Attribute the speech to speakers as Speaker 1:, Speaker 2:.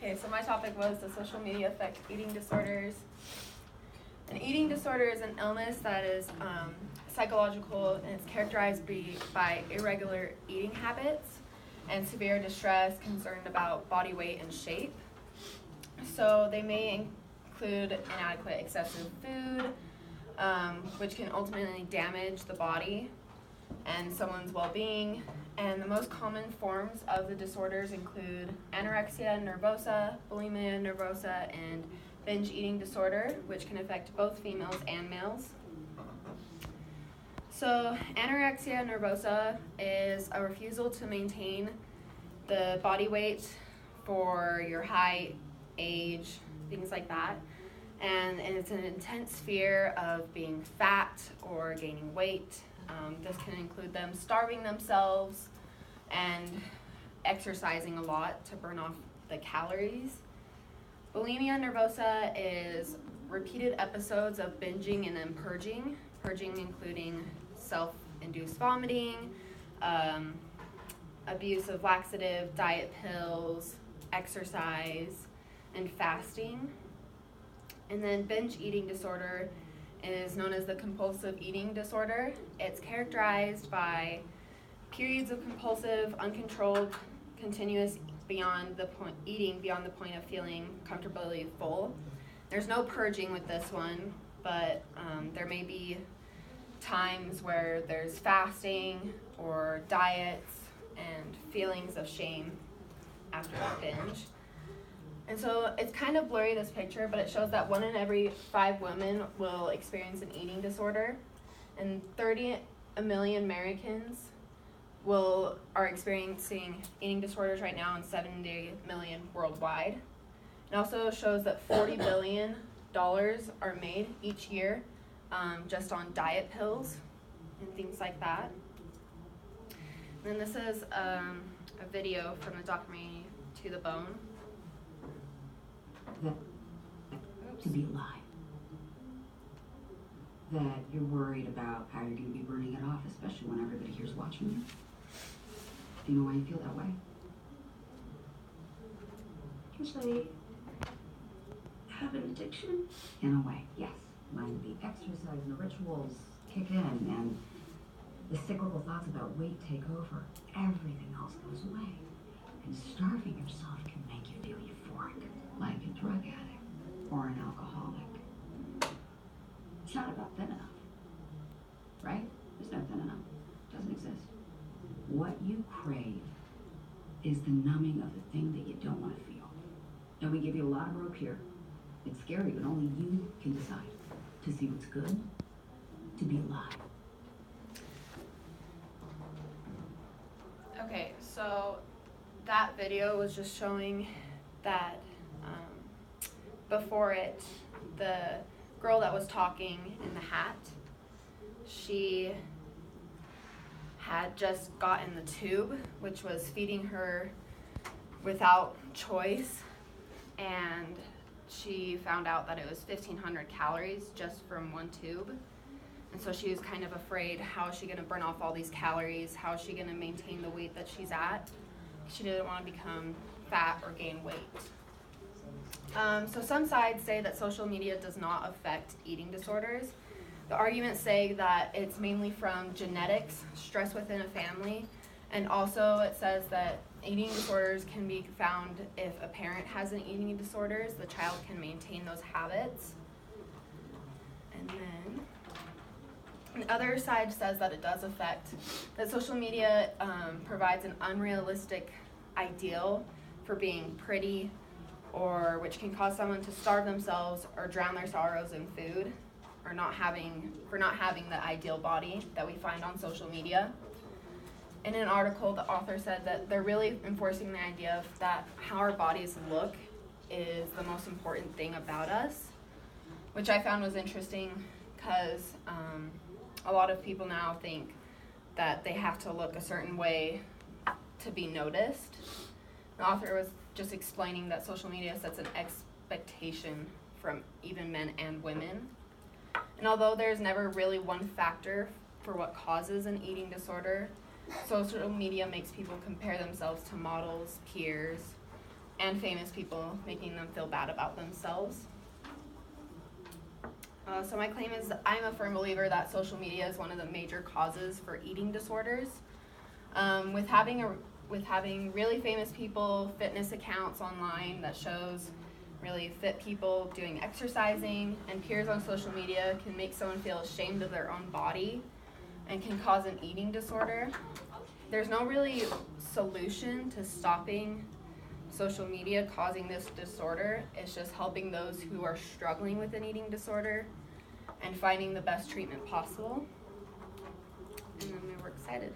Speaker 1: Okay, so my topic was does social media affect eating disorders? An eating disorder is an illness that is psychological, and it's characterized by irregular eating habits and severe distress, concern about body weight and shape. So they may include inadequate, excessive food, which can ultimately damage the body and someone's well-being. And the most common forms of the disorders include anorexia nervosa, bulimia nervosa, and binge eating disorder, which can affect both females and males. So anorexia nervosa is a refusal to maintain the body weight for your height, age, things like that. And it's an intense fear of being fat or gaining weight. This can include them starving themselves and exercising a lot to burn off the calories. Bulimia nervosa is repeated episodes of binging and then purging including self-induced vomiting, abuse of laxative, diet pills, exercise, and fasting. And then binge eating disorder is known as the compulsive eating disorder. It's characterized by periods of compulsive, uncontrolled, continuous eating beyond the point of feeling comfortably full. There's no purging with this one, but there may be times where there's fasting or diets and feelings of shame after the binge. And so it's kind of blurry, this picture, but it shows that 1 in every 5 women will experience an eating disorder, and 30 million Americans are experiencing eating disorders right now, and 70 million worldwide. It also shows that $40 billion are made each year just on diet pills and things like that. And then this is a video from the documentary To the Bone.
Speaker 2: To be alive. That you're worried about how you're going to be burning it off, especially when everybody here's watching you. Do you know why you feel that way?
Speaker 3: Because I have an addiction.
Speaker 2: In a way, yes. When the exercise and the rituals kick in and the cyclical thoughts about weight take over, everything else goes away. And starving yourself can make you feel euphoric, like a drug addict or an alcoholic. It's not about thin enough, right? There's no thin enough. It doesn't exist. What you crave is the numbing of the thing that you don't want to feel. And we give you a lot of rope here. It's scary, but only you can decide to see what's good, to be alive.
Speaker 1: Okay, so that video was just showing that before it, the girl that was talking in the hat, she had just gotten the tube, which was feeding her without choice, and she found out that it was 1,500 calories just from one tube. And so she was kind of afraid, how is she going to burn off all these calories? How is she going to maintain the weight that she's at? She didn't want to become fat or gain weight. So some sides say that social media does not affect eating disorders. The arguments say that it's mainly from genetics, stress within a family, and also it says that eating disorders can be found if a parent has an eating disorders, the child can maintain those habits. And then the other side says that it does affect, that social media provides an unrealistic ideal for being pretty, or which can cause someone to starve themselves or drown their sorrows in food, or not having the ideal body that we find on social media. In an article, the author said that they're really enforcing the idea of that how our bodies look is the most important thing about us, which I found was interesting because a lot of people now think that they have to look a certain way to be noticed. The author was just explaining that social media sets an expectation from even men and women. And although there's never really one factor for what causes an eating disorder, social media makes people compare themselves to models, peers, and famous people, making them feel bad about themselves. So my claim is I'm a firm believer that social media is one of the major causes for eating disorders. With having really famous people, fitness accounts online that shows really fit people doing exercising, and peers on social media can make someone feel ashamed of their own body and can cause an eating disorder. There's no really solution to stopping social media causing this disorder. It's just helping those who are struggling with an eating disorder and finding the best treatment possible. And then we're excited.